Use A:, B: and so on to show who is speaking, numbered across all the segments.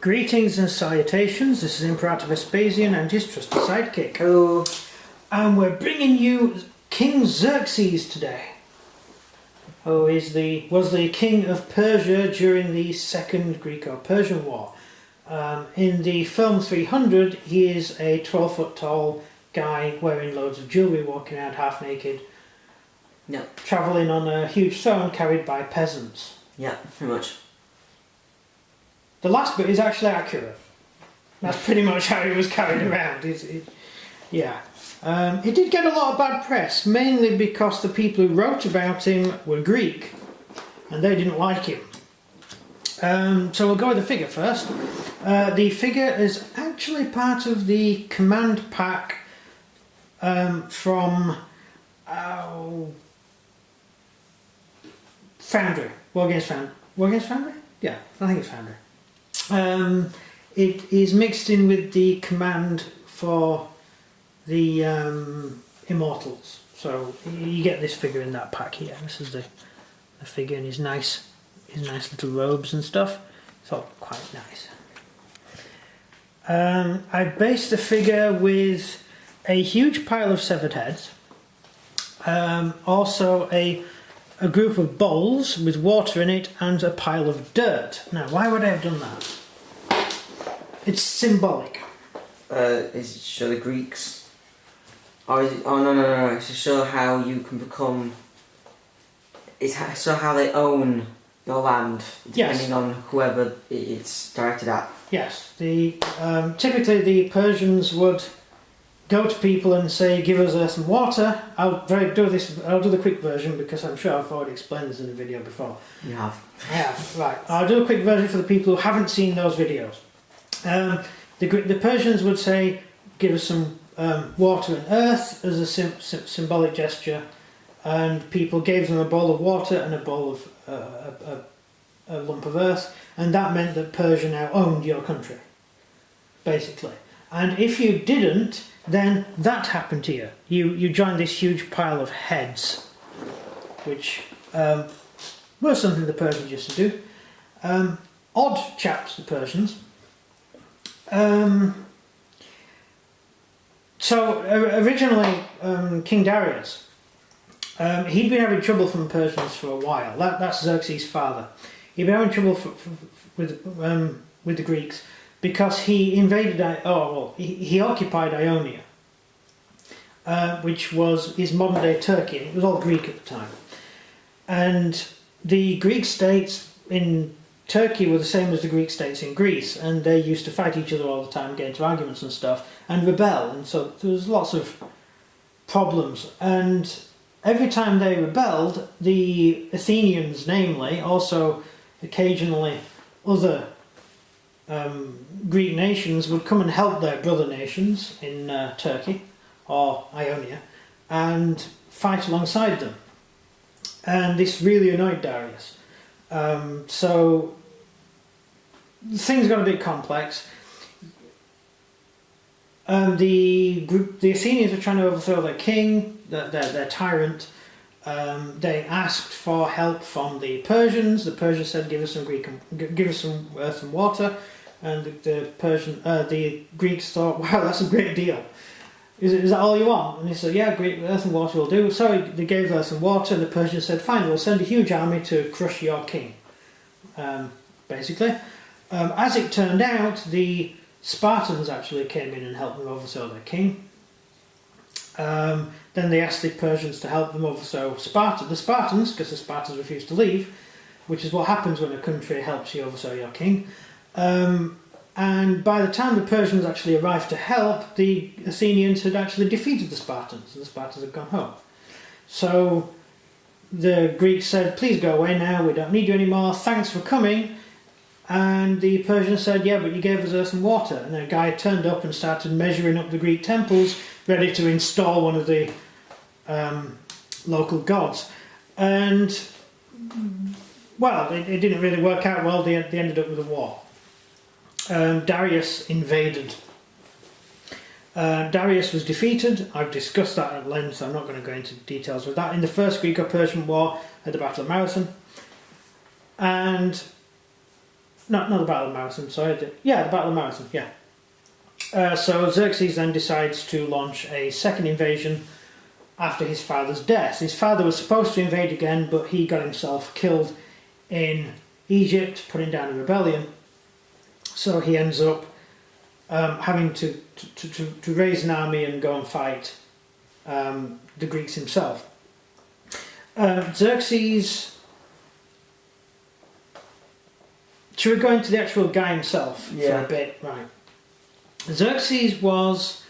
A: Greetings and salutations, this is Imperator Vespasian and his trusty sidekick.
B: Hello.
A: And we're bringing you King Xerxes today, who was the king of Persia during the Second Greco-Persian War. In the film 300, he is a 12-foot tall guy wearing loads of jewellery, walking around half naked, travelling on a huge throne carried by peasants.
B: Yeah, pretty much.
A: The last bit is actually accurate. That's pretty much how he was carried around. It did get a lot of bad press, mainly because the people who wrote about him were Greek, and they didn't like him. So we'll go with the figure first. The figure is actually part of the command pack from Foundry. War Against Foundry? Yeah, I think it's Foundry. It is mixed in with the command for the Immortals. So you get this figure in that pack here. This is the figure in his nice little robes and stuff. It's all quite nice. I based the figure with a huge pile of severed heads. Also a group of bowls with water in it and a pile of dirt. Now, why would I have done that? It's symbolic.
B: Is it to show the Greeks? Or is it, no. It's to show how you can become... It's to show how they own your land, depending on whoever it's directed at.
A: Yes. Typically the Persians would go to people and say, give us some water. I'll do the quick version because I'm sure I've already explained this in a video before.
B: You have.
A: I have, right. I'll do a quick version for the people who haven't seen those videos. The Persians would say, give us some water and earth as a symbolic gesture, and people gave them a bowl of water and a bowl of a lump of earth, and that meant that Persia now owned your country, basically. And if you didn't, then that happened to you. You joined this huge pile of heads, which was something the Persians used to do. Odd chaps, the Persians. So originally, King Darius, he'd been having trouble from the Persians for a while. That's Xerxes' father. He'd been having trouble with the Greeks because he invaded. He occupied Ionia, which is modern day Turkey. It was all Greek at the time, and the Greek states in Turkey were the same as the Greek states in Greece, and they used to fight each other all the time, get into arguments and stuff, and rebel, and so there was lots of problems. And every time they rebelled, the Athenians, namely, also occasionally other Greek nations would come and help their brother nations in Turkey or Ionia and fight alongside them. And this really annoyed Darius. So things got a bit complex. The Athenians were trying to overthrow their king, their tyrant. They asked for help from the Persians. The Persians said, "Give us some earth and water," and the Greeks thought, "Wow, that's a great deal. Is that all you want?" And he said, "Yeah, great, earth and water will do." So they gave earth and water, and the Persians said, "Fine, we'll send a huge army to crush your king." Basically. As it turned out, the Spartans actually came in and helped them overthrow their king. Then they asked the Persians to help them overthrow the Spartans, because the Spartans refused to leave, which is what happens when a country helps you overthrow your king. And by the time the Persians actually arrived to help, the Athenians had actually defeated the Spartans, and the Spartans had gone home. So the Greeks said, "Please go away now, we don't need you anymore, thanks for coming." And the Persians said, "Yeah, but you gave us earth and water." And a guy turned up and started measuring up the Greek temples, ready to install one of the local gods. And, well, it didn't really work out well. They ended up with a war. Darius invaded. Darius was defeated. I've discussed that at length, so I'm not going to go into details with that. In the First Greco-Persian War at the Battle of Marathon. And not the Battle of Marathon, sorry. The Battle of Marathon, yeah. So Xerxes then decides to launch a second invasion after his father's death. His father was supposed to invade again, but he got himself killed in Egypt, putting down a rebellion. So he ends up having to raise an army and go and fight the Greeks himself. Xerxes... Should we go into the actual guy himself for a bit? Right. Xerxes was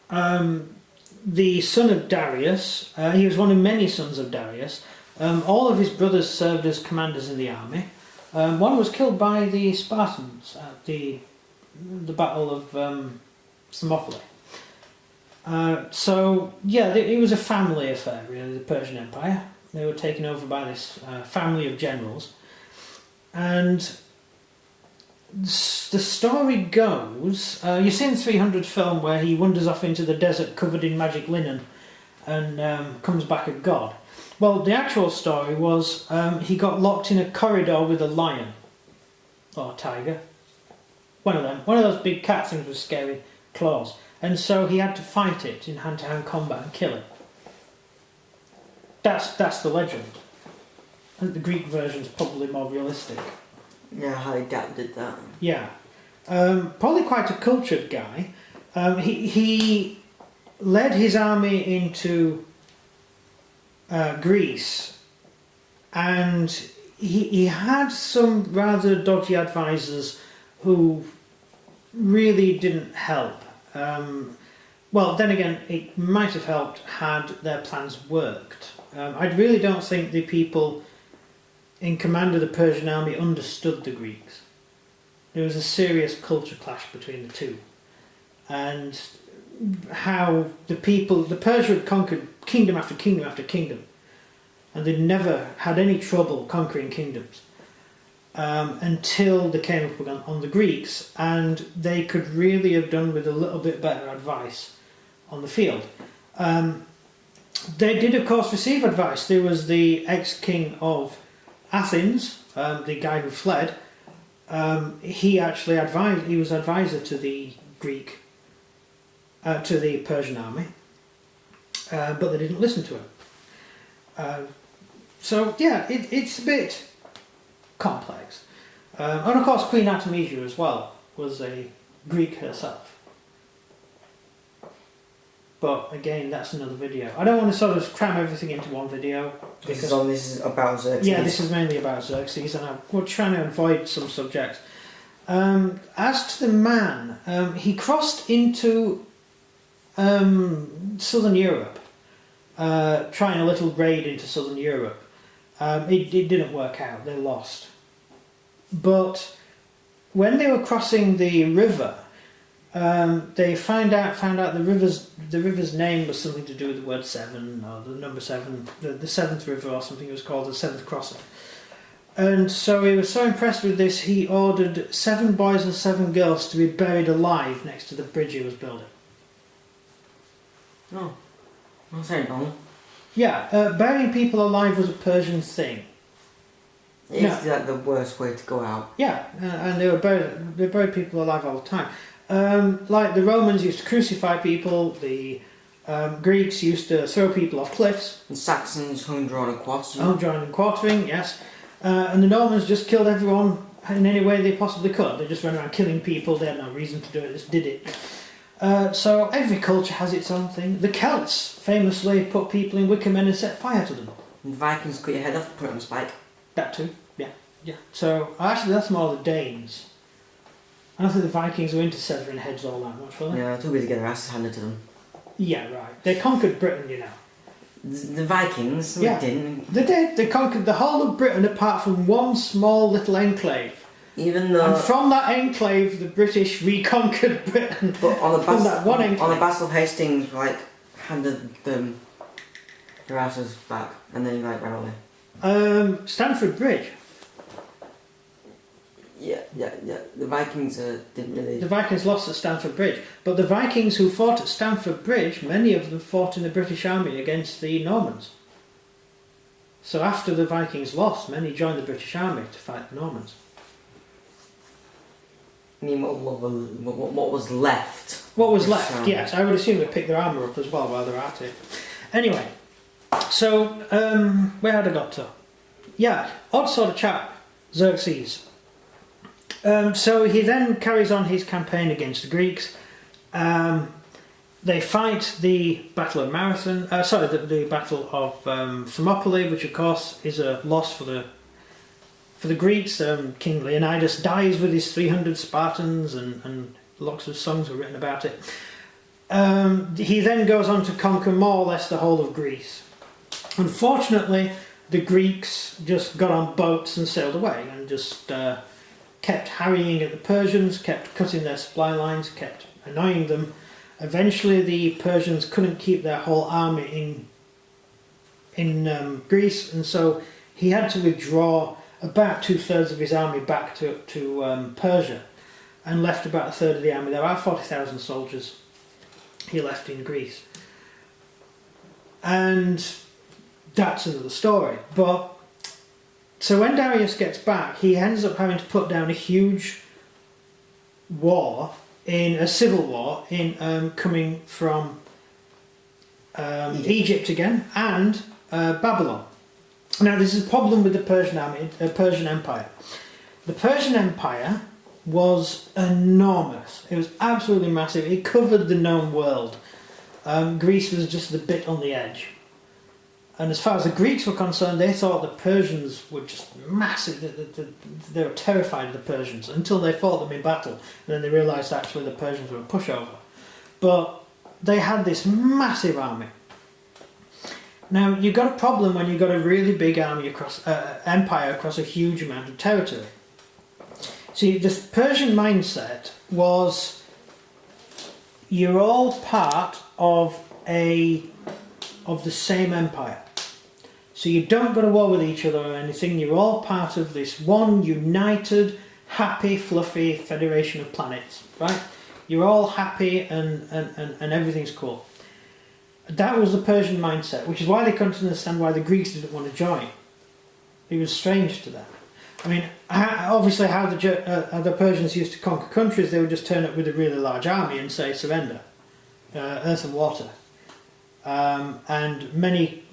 A: the son of Darius. He was one of many sons of Darius. All of his brothers served as commanders in the army. One was killed by the Spartans at the Battle of Thermopylae. It was a family affair, really, the Persian Empire. They were taken over by this family of generals. And the story goes, you see in the 300 film where he wanders off into the desert covered in magic linen and comes back a god. Well, the actual story was he got locked in a corridor with a lion or a tiger, one of those big cat things with scary claws, and so he had to fight it in hand-to-hand combat and kill it. That's the legend. I think the Greek version's probably more realistic.
B: Yeah, how he adapted that.
A: Yeah, probably quite a cultured guy. He led his army into Greece, and he had some rather dodgy advisors who really didn't help. Well, then again, it might have helped had their plans worked. I really don't think the people in command of the Persian army understood the Greeks. There was a serious culture clash between the two, and how the Persia had conquered kingdom after kingdom after kingdom, and they'd never had any trouble conquering kingdoms until they came up on the Greeks, and they could really have done with a little bit better advice on the field. They did, of course, receive advice. There was the ex-king of Athens, the guy who fled. He was advisor to the Persian army, but they didn't listen to him. It's a bit complex. And of course, Queen Artemisia as well was a Greek herself. But again, that's another video. I don't want to sort of cram everything into one video.
B: This is about Xerxes.
A: Yeah, this is mainly about Xerxes, and we're trying to avoid some subjects. As to the man, he crossed into southern Europe, trying a little raid into southern Europe. It didn't work out, they lost. But when they were crossing the river, they found out the river's name was something to do with the word seven, or the number seven, the seventh river or something. It was called the seventh crossing. And so he was so impressed with this, he ordered 7 boys and 7 girls to be buried alive next to the bridge he was building.
B: Oh, that's very normal.
A: Yeah, burying people alive was a Persian thing.
B: It's like the worst way to go out.
A: Yeah, and they buried people alive all the time. Like the Romans used to crucify people, the Greeks used to throw people off cliffs.
B: The Saxons hung, drawn and quartering.
A: Hung, drawn and quartering, yes. And the Normans just killed everyone in any way they possibly could. They just went around killing people, they had no reason to do it, just did it. So every culture has its own thing. The Celts famously put people in wicker men and set fire to them.
B: And the Vikings cut your head off and put it on a spike.
A: That too, yeah. So actually that's more the Danes. I don't think the Vikings were into severing heads all that much, were they?
B: Yeah, too busy getting their asses handed to them.
A: Yeah, right. They conquered Britain, you know.
B: The Vikings?
A: Yeah.
B: They didn't.
A: They did. They conquered the whole of Britain apart from one small little enclave.
B: Even though...
A: And from that enclave, the British reconquered Britain.
B: But on the
A: Battle
B: Battle of Hastings, handed them their asses back, and then ran away.
A: Stamford Bridge.
B: Yeah. The Vikings didn't really...
A: The Vikings lost at Stamford Bridge. But the Vikings who fought at Stamford Bridge, many of them fought in the British Army against the Normans. So after the Vikings lost, many joined the British Army to fight the Normans.
B: mean, what was left?
A: What was left? Yes, I would assume they picked their armour up as well while they're at it. Anyway, so where had I got to? Yeah, odd sort of chap, Xerxes. So he then carries on his campaign against the Greeks. They fight the Battle of Marathon. The Battle of Thermopylae, which of course is a loss for the Greeks. King Leonidas dies with his 300 Spartans, and lots of songs were written about it. He then goes on to conquer more or less the whole of Greece. Unfortunately, the Greeks just got on boats and sailed away, and just kept harrying at the Persians, kept cutting their supply lines, kept annoying them. Eventually the Persians couldn't keep their whole army in Greece, and so he had to withdraw about 2/3 of his army back to Persia, and left about 1/3 of the army there. About 40,000 soldiers he left in Greece. And that's another story. But so when Darius gets back, he ends up having to put down a huge war, in a civil war, coming from Egypt again, and Babylon. Now this is a problem with the Persian Empire. The Persian Empire was enormous. It was absolutely massive. It covered the known world. Greece was just a bit on the edge. And as far as the Greeks were concerned, they thought the Persians were just massive. They were terrified of the Persians until they fought them in battle. And then they realised actually the Persians were a pushover. But they had this massive army. Now, you've got a problem when you've got a really big army empire across a huge amount of territory. See, the Persian mindset was you're all part of the same empire. So you don't go to war with each other or anything, you're all part of this one united, happy, fluffy federation of planets, right? You're all happy and everything's cool. That was the Persian mindset, which is why they couldn't understand why the Greeks didn't want to join. It was strange to them. I mean, obviously how the Persians used to conquer countries, they would just turn up with a really large army and say, surrender, earth and water. And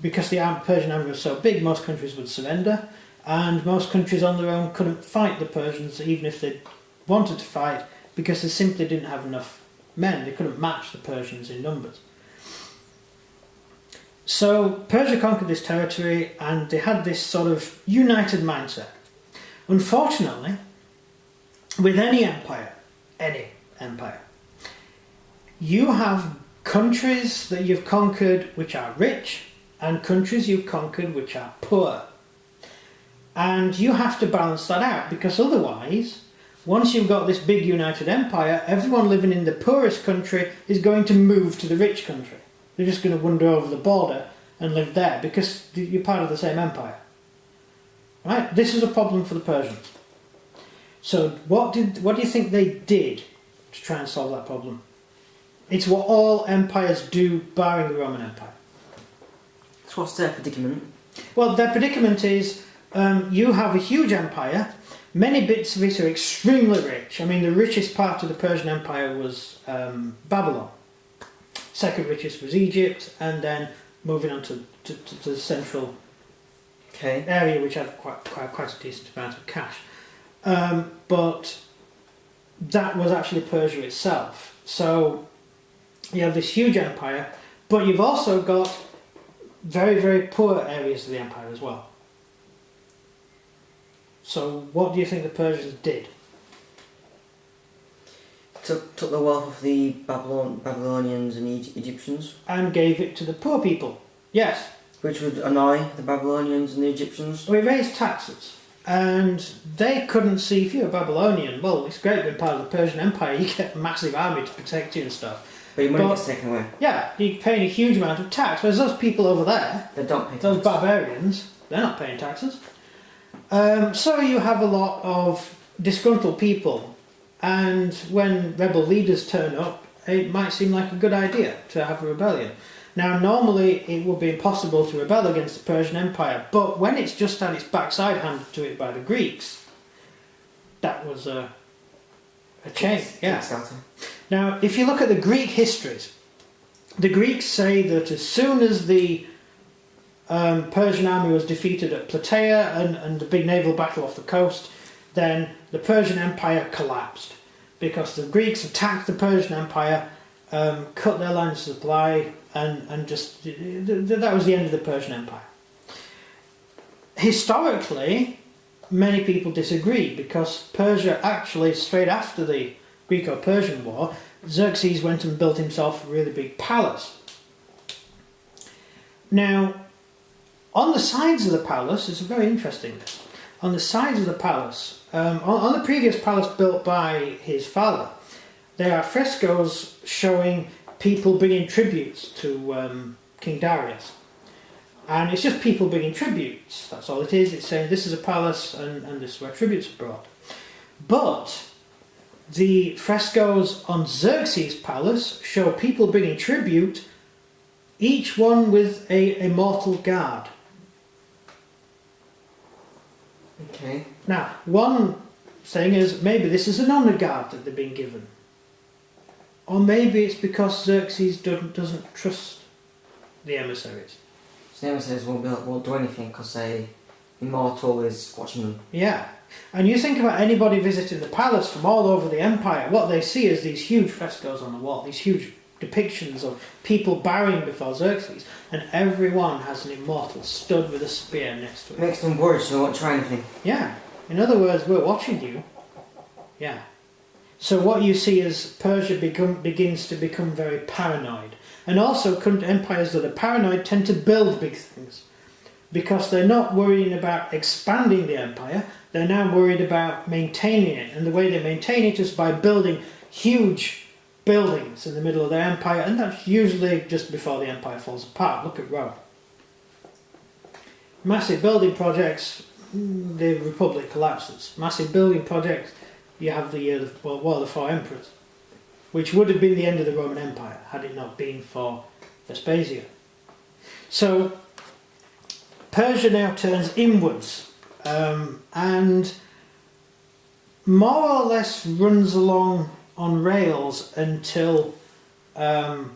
A: because the Persian army was so big, most countries would surrender, and most countries on their own couldn't fight the Persians even if they wanted to fight, because they simply didn't have enough men. They couldn't match the Persians in numbers. So Persia conquered this territory, and they had this sort of united mindset. Unfortunately, with any empire, you have countries that you've conquered which are rich, and countries you've conquered which are poor. And you have to balance that out, because otherwise, once you've got this big united empire, everyone living in the poorest country is going to move to the rich country. They're just going to wander over the border and live there, because you're part of the same empire. Right? This is a problem for the Persians. So what do you think they did to try and solve that problem? It's what all empires do, barring the Roman Empire.
B: So what's their predicament?
A: Well, their predicament is you have a huge empire. Many bits of it are extremely rich. I mean, the richest part of the Persian Empire was Babylon. Second richest was Egypt, and then moving on to the central area, which had quite a decent amount of cash. But that was actually Persia itself. So you have this huge empire, but you've also got very, very poor areas of the empire as well. So what do you think the Persians did?
B: Took the wealth of the Babylonians and Egyptians.
A: And gave it to the poor people. Yes.
B: Which would annoy the Babylonians and the Egyptians.
A: We raised taxes. And they couldn't see, if you're a Babylonian, well, it's great being part of the Persian Empire, you get a massive army to protect you and stuff.
B: But your money gets taken away. Yeah,
A: you're paying a huge amount of tax, whereas those people over there,
B: they don't pay taxes.
A: Those barbarians, they're not paying taxes. So you have a lot of disgruntled people, and when rebel leaders turn up, it might seem like a good idea to have a rebellion. Now, normally it would be impossible to rebel against the Persian Empire, but when it's just had its backside handed to it by the Greeks, that was a A chain, yeah.
B: Kickstarter.
A: Now, if you look at the Greek histories, the Greeks say that as soon as the Persian army was defeated at Plataea and the big naval battle off the coast, then the Persian Empire collapsed because the Greeks attacked the Persian Empire, cut their land supply, and just that was the end of the Persian Empire. Historically, many people disagree because Persia actually, straight after the Greco-Persian War, Xerxes went and built himself a really big palace. Now, on the sides of the palace, it's very interesting. On the sides of the palace, on the previous palace built by his father, there are frescoes showing people bringing tributes to King Darius. And it's just people bringing tributes, that's all it is. It's saying this is a palace and this is where tributes are brought. But the frescoes on Xerxes' palace show people bringing tribute, each one with a mortal guard.
B: Okay.
A: Now, one thing is maybe this is an honour guard that they've been given. Or maybe it's because Xerxes doesn't trust the emissaries.
B: So the emissaries won't do anything because a immortal is watching them.
A: Yeah. And you think about anybody visiting the palace from all over the empire, what they see is these huge frescoes on the wall, these huge depictions of people bowing before Xerxes, and everyone has an immortal stood with a spear next to it.
B: Makes them worried so they won't try anything.
A: Yeah. In other words, we're watching you. Yeah. So what you see is Persia begins to become very paranoid. And also empires that are paranoid tend to build big things. Because they're not worrying about expanding the empire, they're now worried about maintaining it. And the way they maintain it is by building huge buildings in the middle of their empire, and that's usually just before the empire falls apart. Look at Rome. Massive building projects, the Republic collapses. Massive building projects, you have the War of the Four Emperors, which would have been the end of the Roman Empire had it not been for Vespasian. So Persia now turns inwards and more or less runs along on rails until the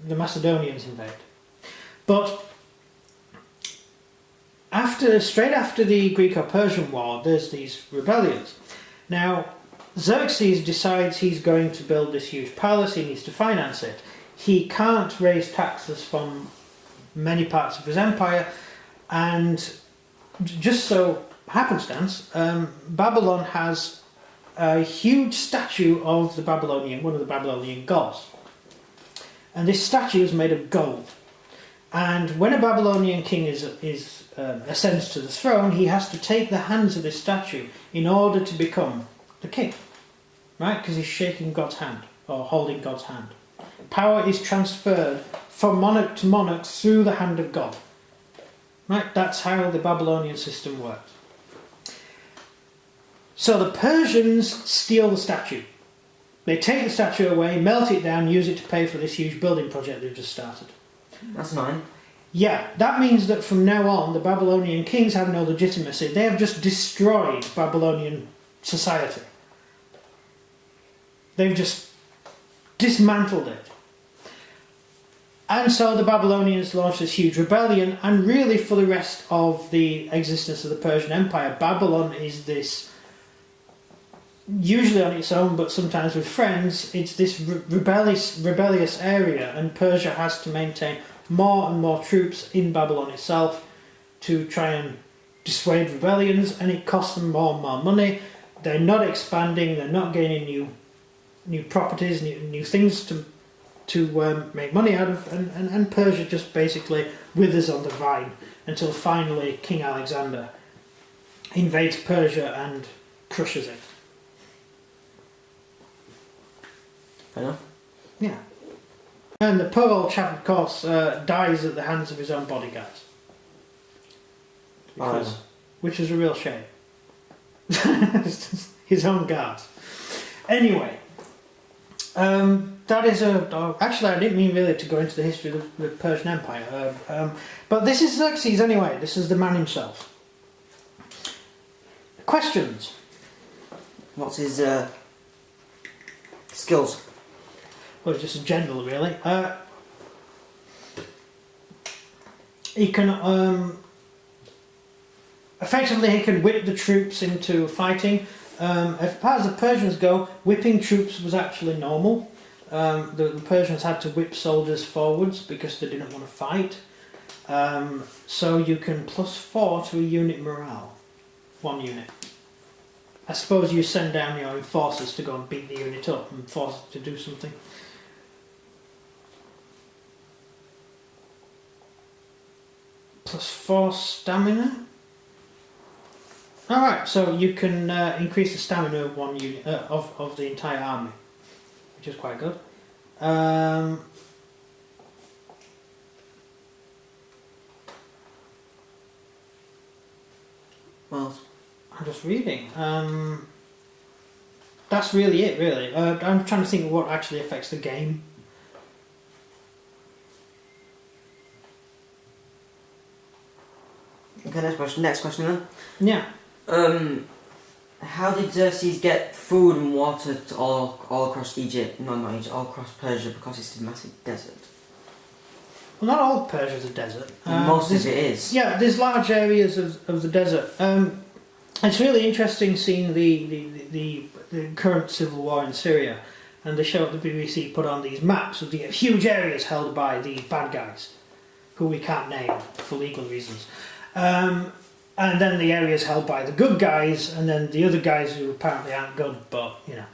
A: Macedonians invade. But straight after the Greco-Persian War, there's these rebellions. Now, Xerxes decides he's going to build this huge palace, he needs to finance it. He can't raise taxes from many parts of his empire, and just so happenstance, Babylon has a huge statue of one of the Babylonian gods. And this statue is made of gold. And when a Babylonian king ascends to the throne, he has to take the hands of this statue in order to become the king. Right? Because he's shaking God's hand, or holding God's hand. Power is transferred from monarch to monarch through the hand of God. Right? That's how the Babylonian system works. So the Persians steal the statue. They take the statue away, melt it down, use it to pay for this huge building project they've just started.
B: That's annoying.
A: Yeah, that means that from now on the Babylonian kings have no legitimacy. They have just destroyed Babylonian society. They've just dismantled it. And so the Babylonians launched this huge rebellion, and really for the rest of the existence of the Persian Empire, Babylon is this, usually on its own but sometimes with friends, it's this rebellious area, and Persia has to maintain more and more troops in Babylon itself to try and dissuade rebellions, and it costs them more and more money. They're not expanding, they're not gaining new properties, new things to make money out of, and Persia just basically withers on the vine until finally King Alexander invades Persia and crushes it.
B: Fair enough.
A: Yeah. And the poor old chap, of course, dies at the hands of his own bodyguards. Which is a real shame. His own guards. Anyway, that is actually, I didn't mean really to go into the history of the Persian Empire. But this is Xerxes anyway. This is the man himself. Questions?
B: What's his skills?
A: Well, just a general, really. He can effectively he can whip the troops into fighting. As far as the Persians go, whipping troops was actually normal. The Persians had to whip soldiers forwards because they didn't want to fight. So you can +4 to a unit morale. 1 unit. I suppose you send down your enforcers to go and beat the unit up and force it to do something. +4 stamina. Alright, so you can increase the stamina of 1 unit of the entire army, which is quite good.
B: Well,
A: I'm just reading. That's really it, really. I'm trying to think of what actually affects the game.
B: okay, next question then.
A: Yeah.
B: How did Xerxes get food and water to all across Egypt? No, not Egypt, all across Persia, because it's a massive desert.
A: Well, not all Persia is a desert.
B: Most of it is.
A: Yeah, there's large areas of the desert. It's really interesting seeing the current civil war in Syria, and they show the BBC put on these maps of the huge areas held by the bad guys, who we can't name for legal reasons. And then the areas held by the good guys, and then the other guys who apparently aren't good, but you know.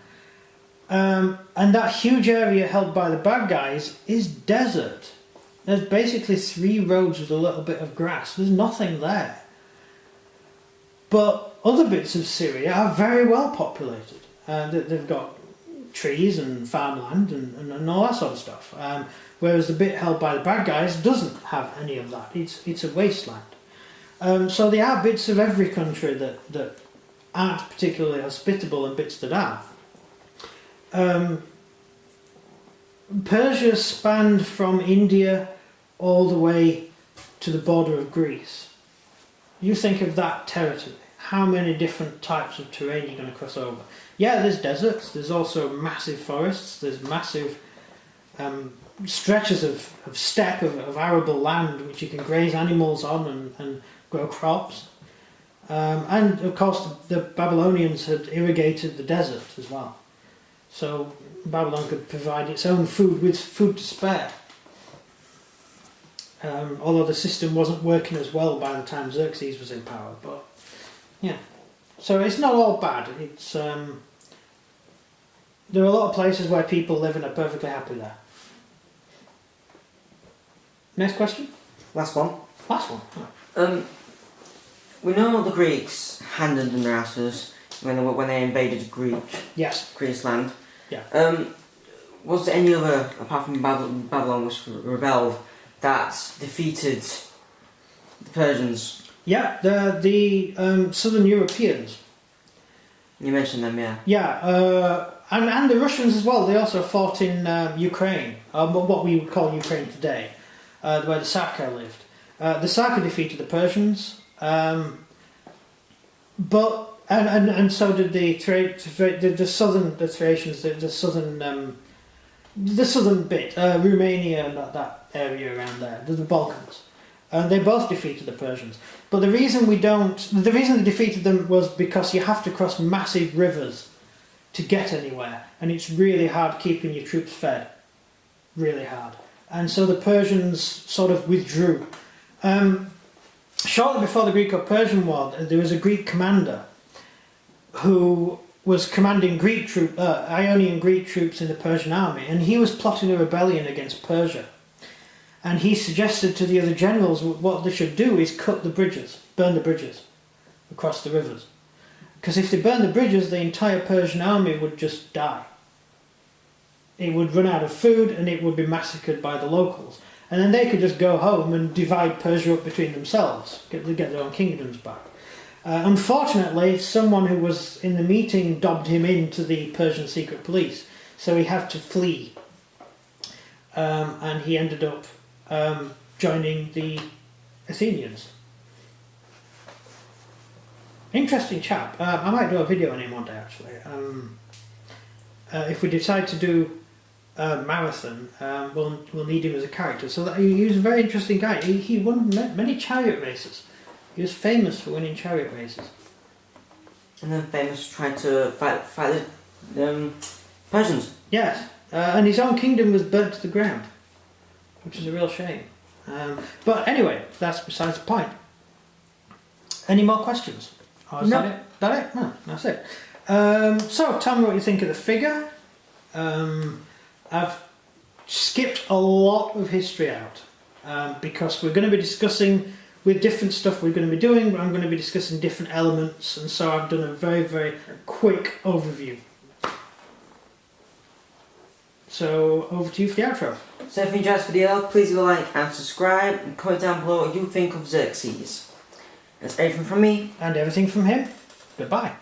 A: And that huge area held by the bad guys is desert. There's basically 3 roads with a little bit of grass. There's nothing there. But other bits of Syria are very well populated. They've got trees and farmland and all that sort of stuff. Whereas the bit held by the bad guys doesn't have any of that. It's a wasteland. So there are bits of every country that aren't particularly hospitable and bits that are. Persia spanned from India all the way to the border of Greece. You think of that territory. How many different types of terrain you're going to cross over? Yeah, there's deserts. There's also massive forests. There's massive stretches of steppe, of arable land, which you can graze animals on and grow crops. And of course the Babylonians had irrigated the desert as well. So Babylon could provide its own food with food to spare. Although the system wasn't working as well by the time Xerxes was in power, but yeah. So it's not all bad. It's there are a lot of places where people live and are perfectly happy there. Next question?
B: Last one.
A: Last one.
B: We know the Greeks handed them their asses when they invaded
A: Yes.
B: Greece land.
A: Yeah.
B: Was there any other, apart from Babylon, which rebelled, that defeated the Persians?
A: Yeah, the Southern Europeans.
B: You mentioned them, yeah.
A: Yeah, and the Russians as well. They also fought in Ukraine, what we would call Ukraine today, where the Sarkar lived. The Sarkar defeated the Persians, but and so did the southern the Thracians, the southern bit, Romania and that area around there, the Balkans. And they both defeated the Persians. But the reason they defeated them was because you have to cross massive rivers to get anywhere, and it's really hard keeping your troops fed. Really hard. And so the Persians sort of withdrew. Shortly before the Greco-Persian War, there was a Greek commander who was commanding Ionian Greek troops in the Persian army, and he was plotting a rebellion against Persia. And he suggested to the other generals what they should do is cut the bridges, burn the bridges across the rivers. Because if they burn the bridges, the entire Persian army would just die. It would run out of food and it would be massacred by the locals. And then they could just go home and divide Persia up between themselves, get their own kingdoms back. Unfortunately, someone who was in the meeting dobbed him into the Persian secret police, so he had to flee. And he ended up joining the Athenians. Interesting chap. I might do a video on him one day actually. If we decide to do a marathon, we'll need him as a character. So that he was a very interesting guy. He won many chariot races. He was famous for winning chariot races.
B: And then famous for trying to fight the Persians.
A: Yes, and his own kingdom was burnt to the ground, which is a real shame. But anyway, that's besides the point. Any more questions? Or is
B: No.
A: that it? That it? No, that's it. So tell me what you think of the figure. I've skipped a lot of history out because we're going to be discussing with different stuff we're going to be doing, but I'm going to be discussing different elements, and so I've done a very, very quick overview. So over to you for the outro.
B: So if you enjoyed this video, please leave a like and subscribe, and comment down below what you think of Xerxes. That's everything from me.
A: And everything from him. Goodbye.